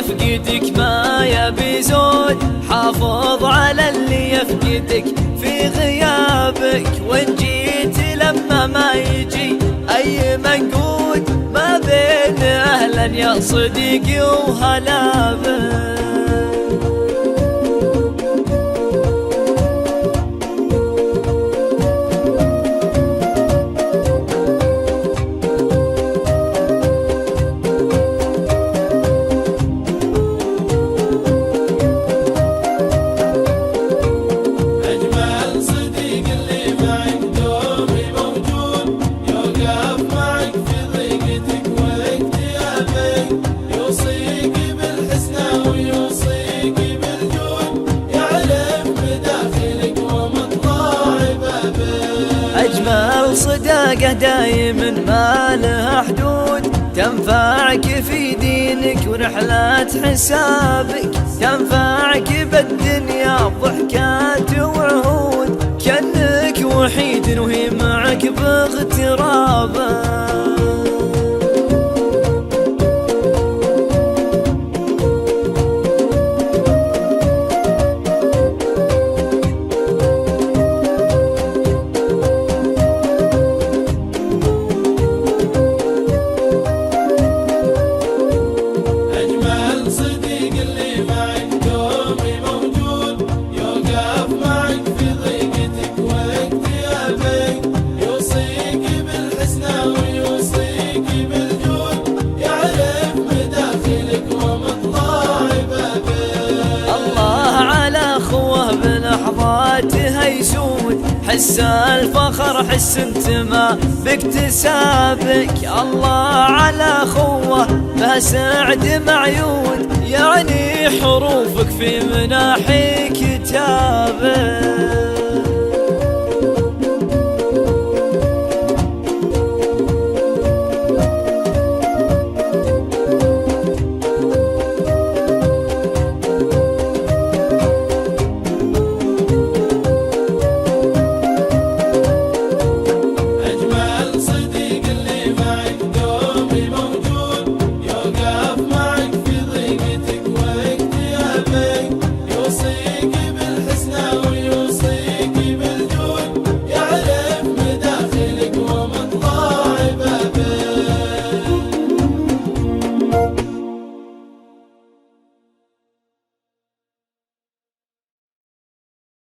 يفقدك ما يبي زود، حافظ على اللي يفقدك في غيابك. وإن جيت لما ما يجي أي منقود، ما بين أهلا يا صديقي وهلا بك. أجمل صداقة دايم ما لها حدود، تنفعك في دينك ورحلات حسابك، تنفعك بالدنيا بضحكات وعهود، كأنك وحيد وهي معك باغترابك. بلحظاتها يسود، حس الفخر حس انتماء باكتسابك. الله على خوه ما سعد معيود، يعني حروفك في مناحي كتابك.